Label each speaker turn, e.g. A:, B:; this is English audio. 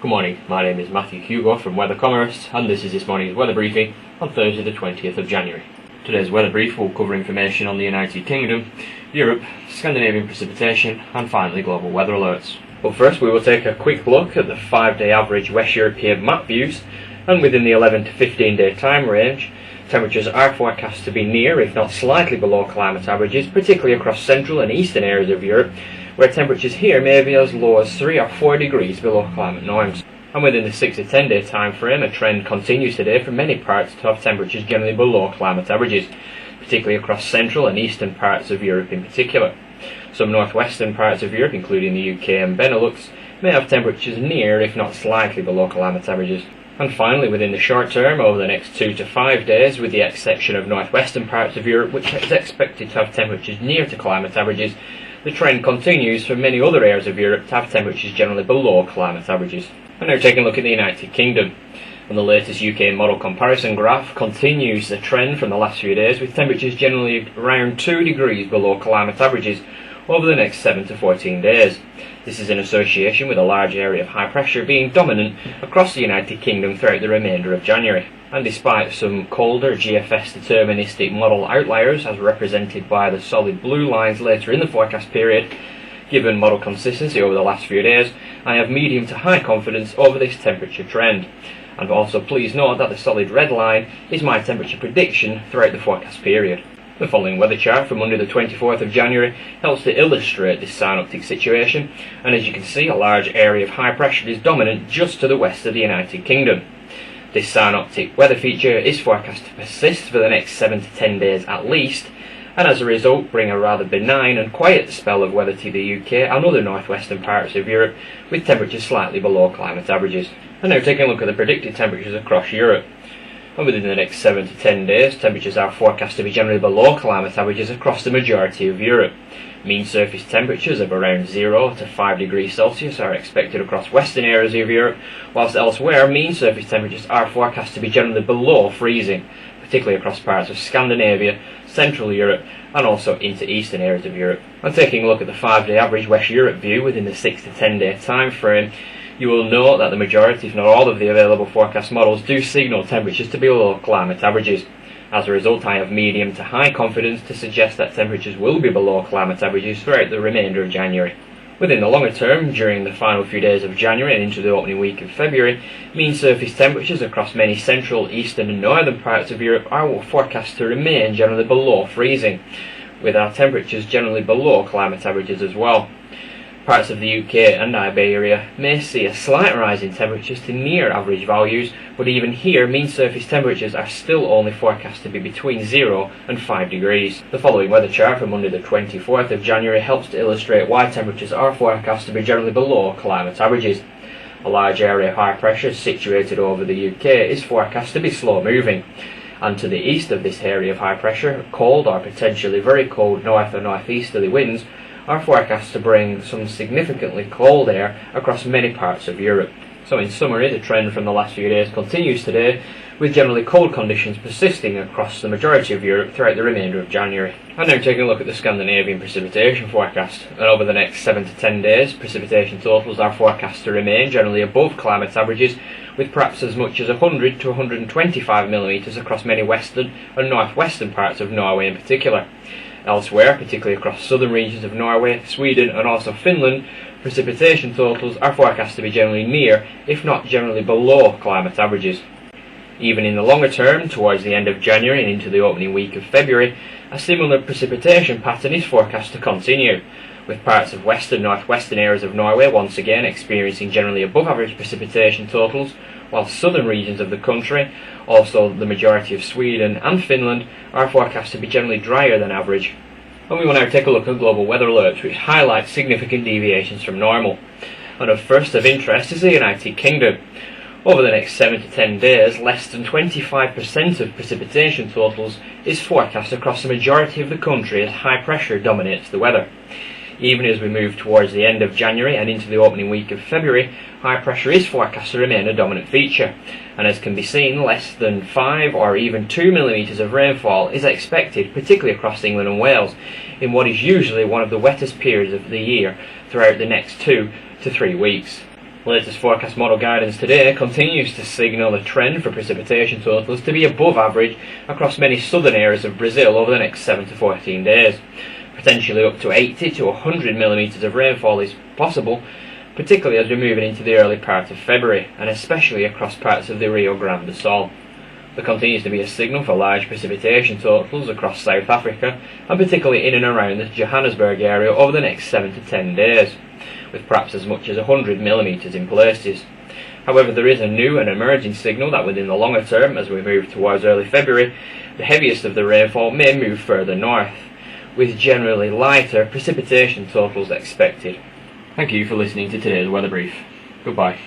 A: Good morning, my name is Matthew Hugo from Weather Commerce, and this is this morning's weather briefing on Thursday the 20th of January. Today's weather brief will cover information on the United Kingdom, Europe, Scandinavian precipitation, and finally global weather alerts. But first we will take a quick look at the 5-day average West European map views, and within the 11 to 15 day time range, temperatures are forecast to be near, if not slightly below climate averages, particularly across central and eastern areas of Europe, where temperatures here may be as low as 3 or 4 degrees below climate norms. And within the 6 to 10 day time frame, a trend continues today for many parts to have temperatures generally below climate averages, particularly across central and eastern parts of Europe in particular. Some northwestern parts of Europe, including the UK and Benelux, may have temperatures near, if not slightly below climate averages. And finally, within the short term, over the next 2 to 5 days, with the exception of northwestern parts of Europe, which is expected to have temperatures near to climate averages, the trend continues for many other areas of Europe to have temperatures generally below climate averages. And now taking a look at the United Kingdom. And the latest UK model comparison graph continues the trend from the last few days, with temperatures generally around 2 degrees below climate averages over the next 7 to 14 days. This is in association with a large area of high pressure being dominant across the United Kingdom throughout the remainder of January. And despite some colder GFS deterministic model outliers as represented by the solid blue lines later in the forecast period, given model consistency over the last few days, I have medium to high confidence over this temperature trend. And also please note that the solid red line is my temperature prediction throughout the forecast period. The following weather chart from Monday the 24th of January helps to illustrate this synoptic situation, and as you can see, a large area of high pressure is dominant just to the west of the United Kingdom. This synoptic weather feature is forecast to persist for the next 7 to 10 days at least, and as a result bring a rather benign and quiet spell of weather to the UK and other northwestern parts of Europe, with temperatures slightly below climate averages. And now taking a look at the predicted temperatures across Europe. And within the next 7 to 10 days, temperatures are forecast to be generally below climate averages across the majority of Europe. Mean surface temperatures of around 0 to 5 degrees Celsius are expected across western areas of Europe, whilst elsewhere mean surface temperatures are forecast to be generally below freezing, particularly across parts of Scandinavia, Central Europe, and also into eastern areas of Europe. And taking a look at the 5-day average West Europe view within the 6 to 10 day time frame, you will note that the majority, if not all, of the available forecast models do signal temperatures to be below climate averages. As a result, I have medium to high confidence to suggest that temperatures will be below climate averages throughout the remainder of January. Within the longer term, during the final few days of January and into the opening week of February, mean surface temperatures across many central, eastern and northern parts of Europe are forecast to remain generally below freezing, with our temperatures generally below climate averages as well. Parts of the UK and Iberia may see a slight rise in temperatures to near average values, but even here mean surface temperatures are still only forecast to be between 0 and 5 degrees. The following weather chart from Monday the 24th of January helps to illustrate why temperatures are forecast to be generally below climate averages. A large area of high pressure situated over the UK is forecast to be slow moving, and to the east of this area of high pressure, cold or potentially very cold north or northeasterly winds are forecast to bring some significantly cold air across many parts of Europe. So in summary, the trend from the last few days continues today, with generally cold conditions persisting across the majority of Europe throughout the remainder of January. And now taking a look at the Scandinavian precipitation forecast. And over the next 7 to 10 days, precipitation totals are forecast to remain generally above climate averages, with perhaps as much as 100 to 125 millimetres across many western and northwestern parts of Norway in particular. Elsewhere, particularly across southern regions of Norway, Sweden and also Finland, precipitation totals are forecast to be generally near, if not generally below, climate averages. Even in the longer term, towards the end of January and into the opening week of February, a similar precipitation pattern is forecast to continue, with parts of western and northwestern areas of Norway once again experiencing generally above average precipitation totals, while southern regions of the country, also the majority of Sweden and Finland, are forecast to be generally drier than average. And we will now take a look at global weather alerts, which highlight significant deviations from normal. And of first of interest is the United Kingdom. Over the next 7 to 10 days, less than 25% of precipitation totals is forecast across the majority of the country as high pressure dominates the weather. Even as we move towards the end of January and into the opening week of February, high pressure is forecast to remain a dominant feature, and as can be seen, less than 5 or even 2 millimetres of rainfall is expected, particularly across England and Wales, in what is usually one of the wettest periods of the year throughout the next 2 to 3 weeks. Latest forecast model guidance today continues to signal a trend for precipitation totals to be above average across many southern areas of Brazil over the next 7 to 14 days. Potentially up to 80 to 100 millimetres of rainfall is possible, particularly as we're moving into the early part of February, and especially across parts of the Rio Grande do Sul. There continues to be a signal for large precipitation totals across South Africa, and particularly in and around the Johannesburg area over the next 7 to 10 days, with perhaps as much as 100 millimetres in places. However, there is a new and emerging signal that within the longer term, as we move towards early February, the heaviest of the rainfall may move further north, with generally lighter precipitation totals expected. Thank you for listening to today's weather brief. Goodbye.